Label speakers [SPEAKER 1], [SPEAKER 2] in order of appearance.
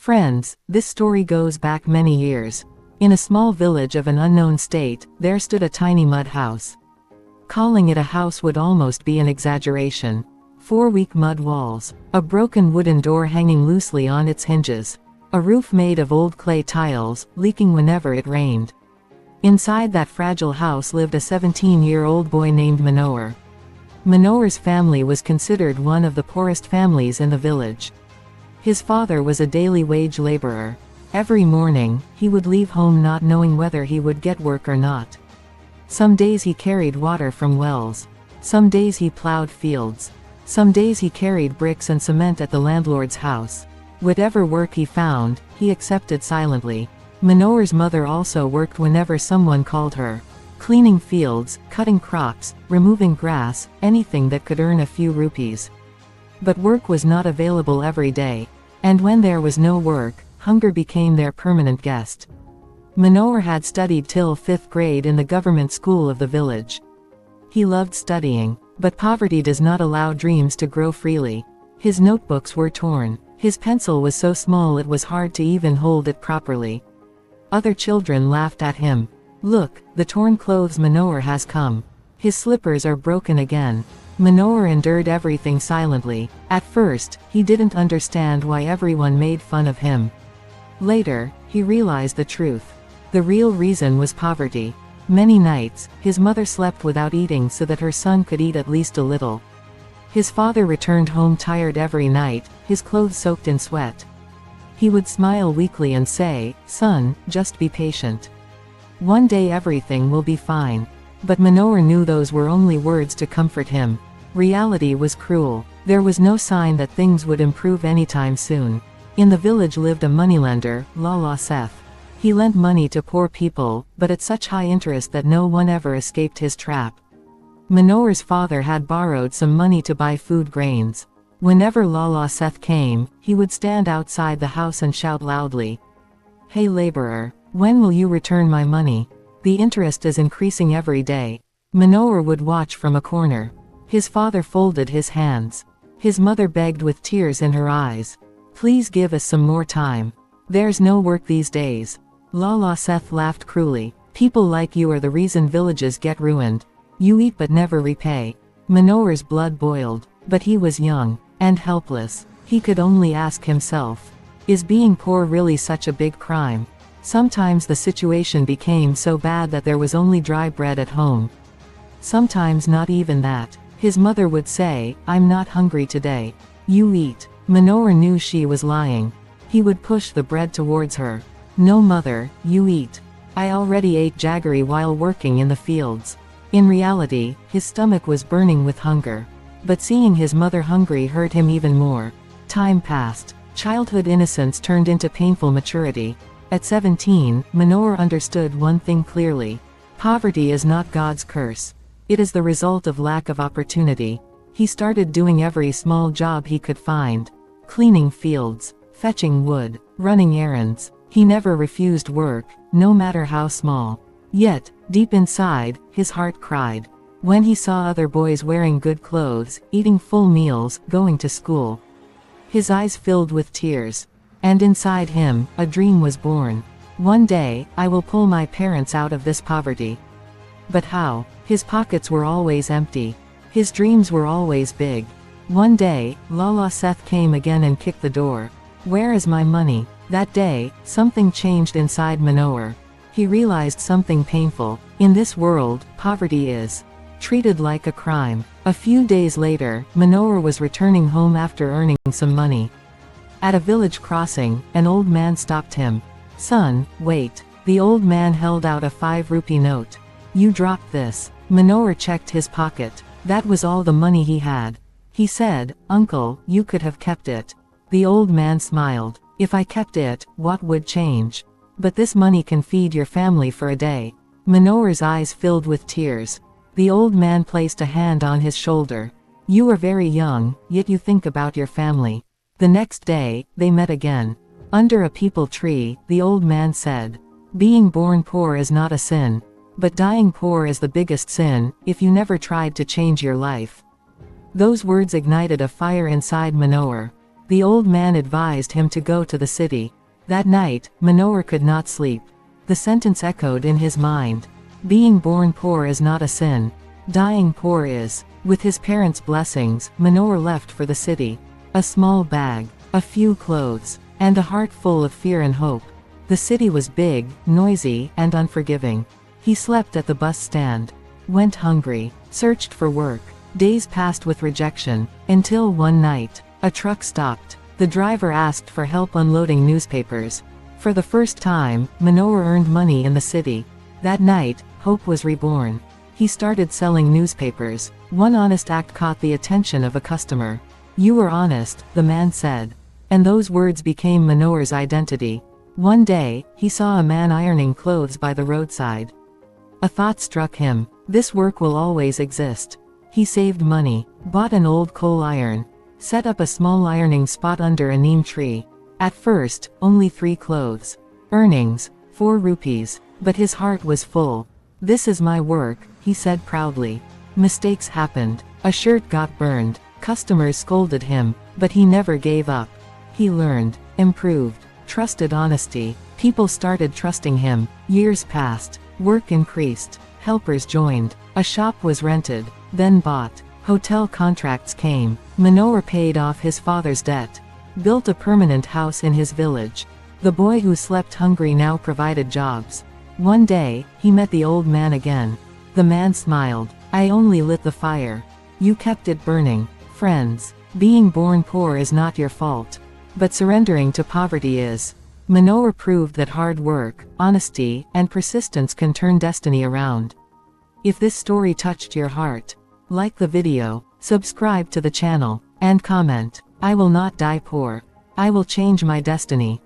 [SPEAKER 1] Friends, this story goes back many years. In a small village of an unknown state, there stood a tiny mud house. Calling it a house would almost be an exaggeration. 4 weak mud walls, a broken wooden door hanging loosely on its hinges, a roof made of old clay tiles, leaking whenever it rained. Inside that fragile house lived a 17-year-old boy named Manohar. Manohar's family was considered one of the poorest families in the village. His father was a daily wage laborer. Every morning, he would leave home not knowing whether he would get work or not. Some days he carried water from wells. Some days he plowed fields. Some days he carried bricks and cement at the landlord's house. Whatever work he found, he accepted silently. Manohar's mother also worked whenever someone called her. Cleaning fields, cutting crops, removing grass, anything that could earn a few rupees. But work was not available every day. And when there was no work, hunger became their permanent guest. Manohar had studied till 5th grade in the government school of the village. He loved studying, but poverty does not allow dreams to grow freely. His notebooks were torn. His pencil was so small it was hard to even hold it properly. Other children laughed at him. "Look, the torn clothes Manohar has come. His slippers are broken again." Manohar endured everything silently. At first, he didn't understand why everyone made fun of him. Later, he realized the truth. The real reason was poverty. Many nights, his mother slept without eating so that her son could eat at least a little. His father returned home tired every night, his clothes soaked in sweat. He would smile weakly and say, "Son, just be patient. One day everything will be fine." But Manohar knew those were only words to comfort him. Reality was cruel. There was no sign that things would improve anytime soon. In the village lived a moneylender, Lala Seth. He lent money to poor people, but at such high interest that no one ever escaped his trap. Manohar's father had borrowed some money to buy food grains. Whenever Lala Seth came, he would stand outside the house and shout loudly, "Hey laborer, when will you return my money? The interest is increasing every day." Manohar would watch from a corner. His father folded his hands. His mother begged with tears in her eyes, "Please give us some more time. There's no work these days." Lala Seth laughed cruelly. "People like you are the reason villages get ruined. You eat but never repay." Manohar's blood boiled, but he was young and helpless. He could only ask himself, is being poor really such a big crime? Sometimes the situation became so bad that there was only dry bread at home. Sometimes not even that. His mother would say, "I'm not hungry today. You eat." Manohar knew she was lying. He would push the bread towards her. "No mother, you eat. I already ate jaggery while working in the fields." In reality, his stomach was burning with hunger. But seeing his mother hungry hurt him even more. Time passed. Childhood innocence turned into painful maturity. At 17, Manohar understood one thing clearly. Poverty is not God's curse. It is the result of lack of opportunity. He started doing every small job he could find. Cleaning fields, fetching wood, running errands. He never refused work, no matter how small. Yet, deep inside, his heart cried. When he saw other boys wearing good clothes, eating full meals, going to school, his eyes filled with tears. And inside him, a dream was born. One day, I will pull my parents out of this poverty. But how? His pockets were always empty. His dreams were always big. One day, Lala Seth came again and kicked the door. "Where is my money?" That day, something changed inside Manohar. He realized something painful. In this world, poverty is treated like a crime. A few days later, Manohar was returning home after earning some money. At a village crossing, an old man stopped him. "Son, wait." The old man held out a 5-rupee note. "You dropped this." Manohar checked his pocket. That was all the money he had. He said, "Uncle, you could have kept it." The old man smiled. "If I kept it, what would change? But this money can feed your family for a day." Manohar's eyes filled with tears. The old man placed a hand on his shoulder. "You are very young, yet you think about your family." The next day, they met again. Under a peepal tree, the old man said, "Being born poor is not a sin. But dying poor is the biggest sin, if you never tried to change your life." Those words ignited a fire inside Manohar. The old man advised him to go to the city. That night, Manohar could not sleep. The sentence echoed in his mind. Being born poor is not a sin. Dying poor is. With his parents' blessings, Manohar left for the city. A small bag, a few clothes, and a heart full of fear and hope. The city was big, noisy, and unforgiving. He slept at the bus stand. Went hungry. Searched for work. Days passed with rejection, until one night, a truck stopped. The driver asked for help unloading newspapers. For the first time, Manohar earned money in the city. That night, hope was reborn. He started selling newspapers. One honest act caught the attention of a customer. "You were honest," the man said. And those words became Manohar's identity. One day, he saw a man ironing clothes by the roadside. A thought struck him. This work will always exist. He saved money, bought an old coal iron, set up a small ironing spot under a neem tree. At first, only 3 clothes. Earnings, 4 rupees. But his heart was full. "This is my work," he said proudly. Mistakes happened. A shirt got burned. Customers scolded him, but he never gave up. He learned, improved, trusted honesty. People started trusting him. Years passed. Work increased. Helpers joined. A shop was rented, then bought. Hotel contracts came. Manohar paid off his father's debt. Built a permanent house in his village. The boy who slept hungry now provided jobs. One day, he met the old man again. The man smiled. "I only lit the fire. You kept it burning." Friends, being born poor is not your fault. But surrendering to poverty is. Manohar proved that hard work, honesty, and persistence can turn destiny around. If this story touched your heart, like the video, subscribe to the channel, and comment. I will not die poor. I will change my destiny.